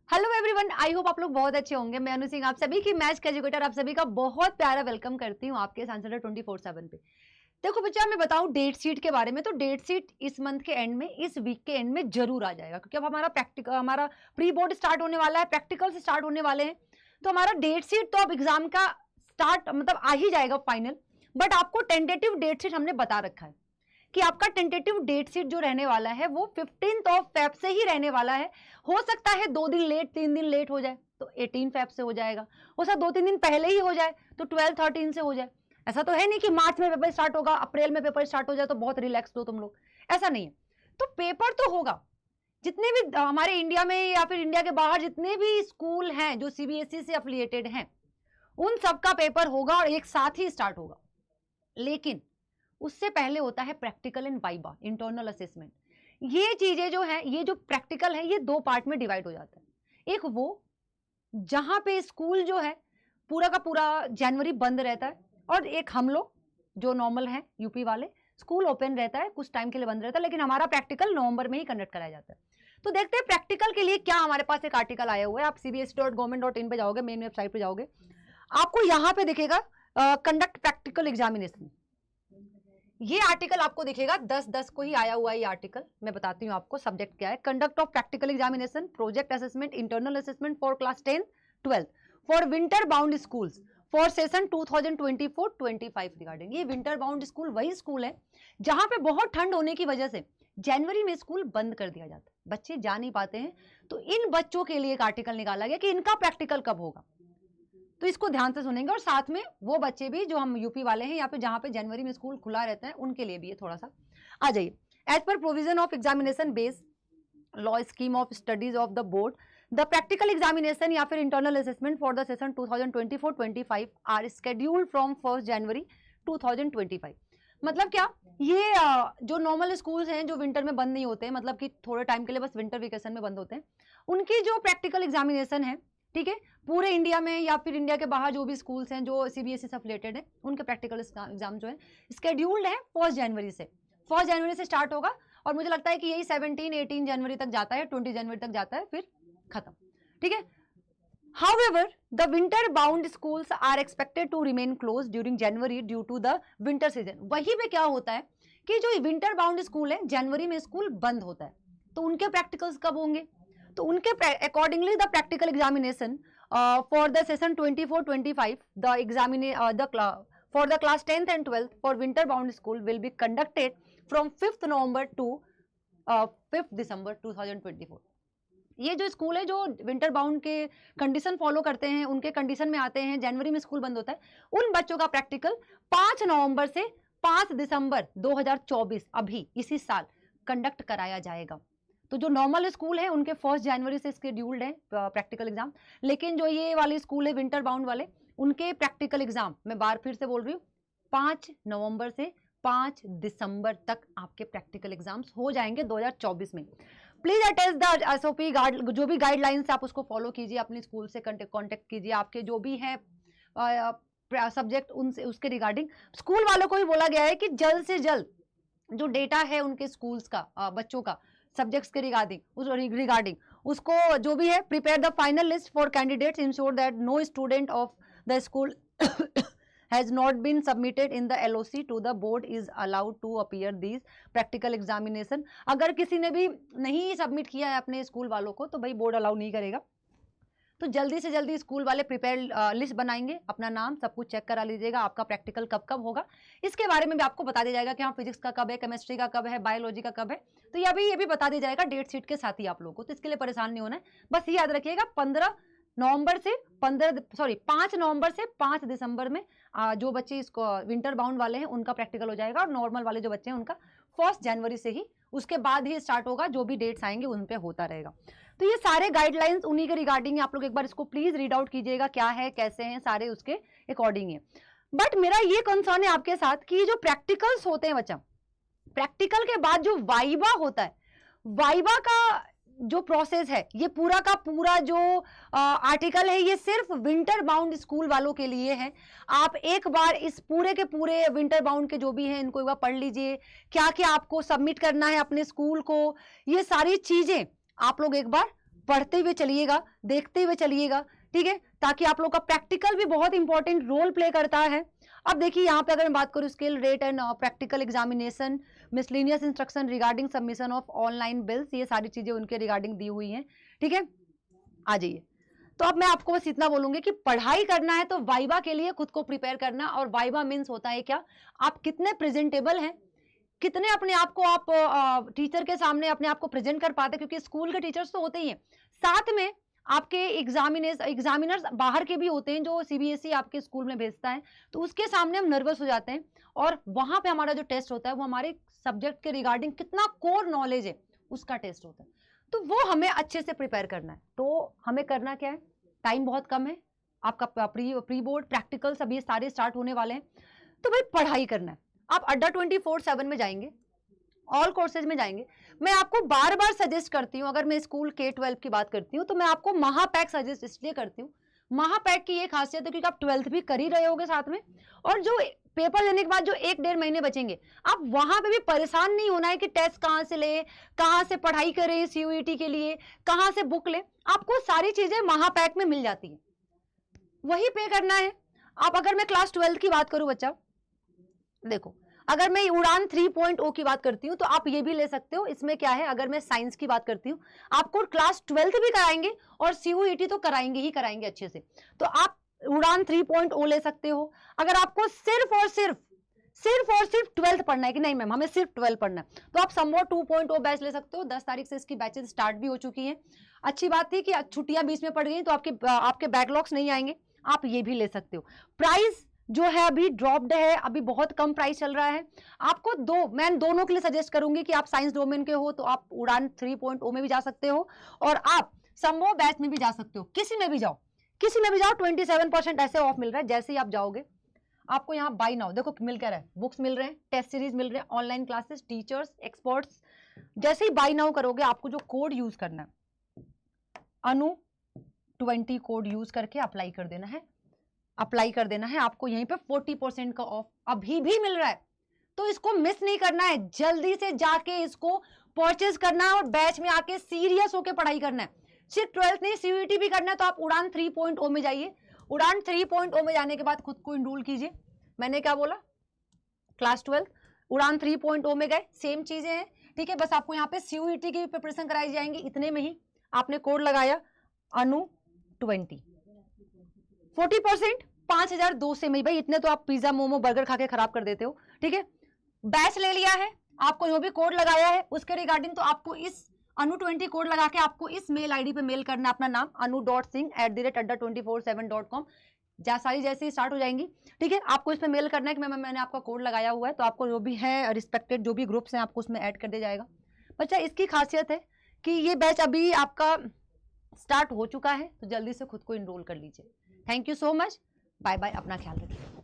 Hello everyone, I hope आप लोग बहुत अच्छे होंगे। मैं अनु सिंह आप सभी की मैथ्स एजुकेटर आप सभी का बहुत प्यारा वेलकम करती हूँ आपके आंसर 24/7 पे। देखो बच्चा, मैं बताऊं डेट शीट के बारे में, तो डेट शीट इस मंथ के एंड में, इस वीक के एंड में जरूर आ जाएगा, क्योंकि अब हमारा प्री बोर्ड स्टार्ट होने वाला है, प्रैक्टिकल स्टार्ट होने वाले हैं। तो हमारा डेट शीट तो अब एग्जाम का स्टार्ट मतलब आ ही जाएगा फाइनल, बट आपको टेंटेटिव डेट शीट हमने बता रखा है कि आपका टेंटेटिव डेट शीट जो रहने वाला है वो 15 फेब से ही रहने वाला है। हो सकता है 2 दिन लेट, 3 दिन लेट हो जाए तो 18 फेब से हो जाएगा, हो सकता 2-3 दिन पहले ही हो जाए तो 12-13 से हो जाए। ऐसा तो है नहीं कि मार्च में पेपर स्टार्ट होगा, अप्रैल में पेपर स्टार्ट हो जाए तो बहुत रिलैक्स हो तुम लोग, ऐसा नहीं है। तो पेपर तो होगा। जितने भी हमारे इंडिया में या फिर इंडिया के बाहर जितने भी स्कूल हैं जो सीबीएसई से एफिलिएटेड हैं, उन सबका पेपर होगा और एक साथ ही स्टार्ट होगा। लेकिन उससे पहले होता है practical and viva, internal assessment. ये चीजें जो है, ये जो प्रैक्टिकल है, ये 2 पार्ट में डिवाइड हो जाता है। एक वो जहां पे स्कूल जो है पूरा का पूरा जनवरी बंद रहता है, और एक हम लोग जो नॉर्मल है यूपी वाले, स्कूल ओपन रहता है, कुछ टाइम के लिए बंद रहता है, लेकिन हमारा प्रैक्टिकल नवंबर में ही कंडक्ट कराया जाता है। तो देखते हैं प्रैक्टिकल के लिए क्या हमारे पास एक आर्टिकल आया हुआ है। आप cbse.government.in पे जाओगे, मेन वेबसाइट पे जाओगे, आपको यहाँ पे दिखेगा कंडक्ट प्रैक्टिकल एग्जामिनेशन। ये आर्टिकल आपको दिखेगा 10/10 को ही आया हुआ है। ये आर्टिकल मैं बताती हूँ आपको सब्जेक्ट क्या है। Conduct of practical examination, project assessment, internal assessment for class 10, 12 for winter bound schools for session 2024-25 regarding. ये विंटर बाउंड स्कूल वही स्कूल है जहां पे बहुत ठंड होने की वजह से जनवरी में स्कूल बंद कर दिया जाता है, बच्चे जा नहीं पाते हैं। तो इन बच्चों के लिए एक आर्टिकल निकाला गया कि इनका प्रैक्टिकल कब होगा, तो इसको ध्यान से सुनेंगे। और साथ में वो बच्चे भी जो हम यूपी वाले हैं या फिर जहां पे जनवरी में स्कूल खुला रहता है, उनके लिए भी ये थोड़ा सा आ जाइए। As per provision of examination base law scheme of studies of the board, the practical examination या फिर internal assessment for the session 2024-25 are scheduled from 1 January 2025। मतलब क्या, ये जो नॉर्मल स्कूल्स हैं जो विंटर में बंद नहीं होते, मतलब कि थोड़े टाइम के लिए बस विंटर वेकेशन में बंद होते हैं, उनकी जो प्रैक्टिकल एग्जामिनेशन है, ठीक है, पूरे इंडिया में या फिर इंडिया के बाहर जो भी स्कूल्स हैं जो सीबीएसई से एफिलिएटेड है, उनके प्रैक्टिकल एग्जाम जो है स्केड्यूल्ड है 1 जनवरी से। 1 जनवरी से स्टार्ट होगा और मुझे लगता है कि यही 17-18 जनवरी तक जाता है, 20 जनवरी तक जाता है, फिर खत्म, ठीक है। However, the winter-bound schools are expected to remain closed during January due to the winter season। वहीं पे क्या होता है कि जो winter-bound स्कूल है, जनवरी में स्कूल बंद होता है, तो उनके प्रैक्टिकल्स कब होंगे? तो उनके accordingly the practical examination for the session 24-25 for the class 10th and 12th for winter bound school will be conducted from 5th November to 5th December 2024। ये जो स्कूल है जो विंटर बाउंड के कंडीशन फॉलो करते हैं, उनके condition में आते हैं, जनवरी में स्कूल बंद होता है, उन बच्चों का प्रैक्टिकल 5 नवंबर से 5 दिसंबर 2024 अभी इसी साल कंडक्ट कराया जाएगा। तो जो नॉर्मल स्कूल है उनके 1 जनवरी से स्केड्यूल्ड है प्रैक्टिकल एग्जाम, लेकिन जो ये वाले स्कूल है विंटर बाउंड वाले, उनके प्रैक्टिकल एग्जाम मैं बार फिर से बोल रही हूँ 5 नवंबर से 5 दिसंबर तक आपके प्रैक्टिकल एग्जाम्स हो जाएंगे 2024 में। Please attach the SOP guide, जो भी गाइडलाइंस आप उसको फॉलो कीजिए, अपने स्कूल से कांटेक्ट कीजिए, आपके जो भी है सब्जेक्ट उनसे उसके रिगार्डिंग। स्कूल वालों को भी बोला गया है कि जल्द से जल्द जो डेटा है उनके स्कूल्स का, बच्चों का सब्जेक्ट्स के रिगार्डिंग उसको जो भी है prepare the final list for candidates, ensure that no student of the school has not been submitted in the LOC to the board is allowed to appear these practical examination। अगर किसी ने भी नहीं submit किया है अपने school वालों को तो भाई बोर्ड अलाउ नहीं करेगा। तो जल्दी से जल्दी स्कूल वाले प्रिपेयर लिस्ट बनाएंगे, अपना नाम सब कुछ चेक करा लीजिएगा, आपका प्रैक्टिकल कब कब होगा इसके बारे में भी आपको बता दिया जाएगा कि हाँ फिजिक्स का कब है, केमिस्ट्री का कब है, बायोलॉजी का कब है। तो ये भी बता दिया जाएगा डेट शीट के साथ ही आप लोगों को, तो इसके लिए परेशान नहीं होना है। बस ये याद रखिएगा 5 नवंबर से 5 दिसंबर में जो बच्चे इसको विंटर बाउंड वाले हैं उनका प्रैक्टिकल हो जाएगा, और नॉर्मल वाले जो बच्चे हैं उनका 1 जनवरी से ही, उसके बाद ही स्टार्ट होगा, जो भी डेट्स आएंगे उन पे होता रहेगा। तो ये सारे गाइडलाइंस उन्हीं के रिगार्डिंग है, आप लोग एक बार इसको प्लीज रीड आउट कीजिएगा, क्या है कैसे हैं, सारे उसके अकॉर्डिंग है। बट मेरा ये कंसर्न है आपके साथ कि जो प्रैक्टिकल्स होते हैं बच्चा, प्रैक्टिकल के बाद जो वाइवा होता है, वाइवा का जो प्रोसेस है, ये पूरा का पूरा जो आर्टिकल है ये सिर्फ विंटर बाउंड स्कूल वालों के लिए है। आप एक बार इस पूरे के पूरे विंटर बाउंड के जो भी हैं इनको एक बार पढ़ लीजिए, क्या क्या आपको सबमिट करना है अपने स्कूल को, ये सारी चीजें आप लोग एक बार पढ़ते हुए चलिएगा, देखते हुए चलिएगा, ठीक है, ताकि आप लोग का प्रैक्टिकल भी बहुत इंपॉर्टेंट रोल प्ले करता है। अब देखिए यहाँ पे अगर मैं बात करूँ skill rate and practical examination, miscellaneous instruction regarding submission of online bills, ये सारी चीजें उनके रिगार्डिंग दी हुई हैं, ठीक है। आ जाइए, तो अब मैं आपको बस इतना बोलूंगी कि पढ़ाई करना है तो वाइवा के लिए खुद को प्रिपेयर करना, और वाइवा मीन्स होता है क्या, आप कितने प्रेजेंटेबल हैं, कितने अपने आप को आप टीचर के सामने अपने आप को प्रेजेंट कर पाते हैं, क्योंकि स्कूल के टीचर्स तो होते ही हैं, साथ में आपके एग्जामिनर्स बाहर के भी होते हैं जो सीबीएसई आपके स्कूल में भेजता है, तो उसके सामने हम नर्वस हो जाते हैं, और वहां पे हमारा जो टेस्ट होता है वो हमारे सब्जेक्ट के रिगार्डिंग कितना कोर नॉलेज है उसका टेस्ट होता है, तो वो हमें अच्छे से प्रिपेयर करना है। तो हमें करना क्या है, टाइम बहुत कम है, आपका प्री बोर्ड प्रैक्टिकल सभी सारे स्टार्ट होने वाले हैं, तो भाई पढ़ाई करना है। आप अड्डा 24/7 में जाएंगे, ऑल कोर्सेज में जाएंगे, मैं आपको बार बार सजेस्ट करती हूँ, अगर मैं स्कूल K-12 की बात करती हूँ तो मैं आपको महापैक सजेस्ट इसलिए करती हूँ, महापैक की ये खासियत है क्योंकि आप 12th भी कर ही रहे होगे साथ में, और जो पेपर देने के बाद जो 1-1.5 महीने बचेंगे, आप वहां पे भी परेशान नहीं होना है कि टेस्ट कहाँ से ले, कहाँ से पढ़ाई करें CUET के लिए, कहाँ से बुक ले, आपको सारी चीजें महापैक में मिल जाती है, वही पे करना है। आप अगर मैं क्लास 12th की बात करूं बच्चा, देखो अगर मैं उड़ान 3.0 की बात करती हूँ तो आप ये भी ले सकते हो, इसमें क्या है, अगर मैं साइंस की बात करती हूँ आपको क्लास 12th भी कराएंगे और CUET तो कराएंगे ही कराएंगे अच्छे से, तो आप उड़ान 3.0 ले सकते हो। अगर आपको सिर्फ और सिर्फ 12th पढ़ना है कि नहीं मैम हमें सिर्फ 12 पढ़ना है, तो आप समवॉट 2.0 बैच ले सकते हो, 10 तारीख से इसकी बैचेस स्टार्ट भी हो चुकी हैं। अच्छी बात थी कि छुट्टियां बीच में पड़ गई तो आपके बैकलॉग्स नहीं आएंगे, आप ये भी ले सकते हो। प्राइस जो है अभी ड्रॉप्ड है, अभी बहुत कम प्राइस चल रहा है। आपको मैं दोनों के लिए सजेस्ट करूंगी कि आप साइंस डोमेन के हो तो आप उड़ान 3.0 में भी जा सकते हो, और आप समवो बैच में भी जा सकते हो, किसी में भी जाओ 27% ऐसे ऑफ मिल रहा है। जैसे ही आप जाओगे आपको यहाँ बाय नाउ देखो मिल क्या रहा है, बुक्स मिल रहे हैं, टेस्ट सीरीज मिल रहे हैं, ऑनलाइन क्लासेस, टीचर्स, एक्सपर्ट्स। जैसे ही बाय नाउ करोगे आपको जो कोड यूज करना है अनु 20 कोड यूज करके अप्लाई कर देना है, आपको यहीं पे 40% का ऑफ अभी भी मिल रहा है, तो इसको मिस नहीं करना है, जल्दी से जाके इसको परचेज करना है और बैच में आके सीरियस होके पढ़ाई करना है। सिर्फ 12th नहीं CUET भी करना है तो आप उड़ान 3.0 में जाइए। उड़ान 3.0 में जाने के बाद खुद को इनरोल कीजिए। मैंने क्या बोला, क्लास 12 उड़ान 3.0 में गए, सेम चीजें हैं, ठीक है, बस आपको यहाँ पे CUET की भी प्रिपरेशन कराई जाएंगी। इतने में ही आपने कोड लगाया अनु 20 40% 5,002 से में, भाई इतने तो आप पिज्जा मोमो बर्गर खा के खराब कर देते हो, ठीक है। बैच ले लिया है, आपको जो भी कोड लगाया है उसके रिगार्डिंग तो आपको इस अनु 20 कोड लगा के आपको इस मेल आईडी पे मेल करना अपना नाम anu.singh@adda247.com। सारी जैसे ही स्टार्ट हो जाएंगी, ठीक है, आपको इसमें मेल करना है कि मैंने आपका कोड लगाया हुआ है, तो आपको जो भी है रिस्पेक्टेड जो भी ग्रुप्स हैं आपको उसमें ऐड कर दिया जाएगा। बच्चा इसकी खासियत है कि ये बैच अभी आपका स्टार्ट हो चुका है, तो जल्दी से खुद को इनरोल कर लीजिए। Thank you so much, bye bye, अपना ख्याल रखिए।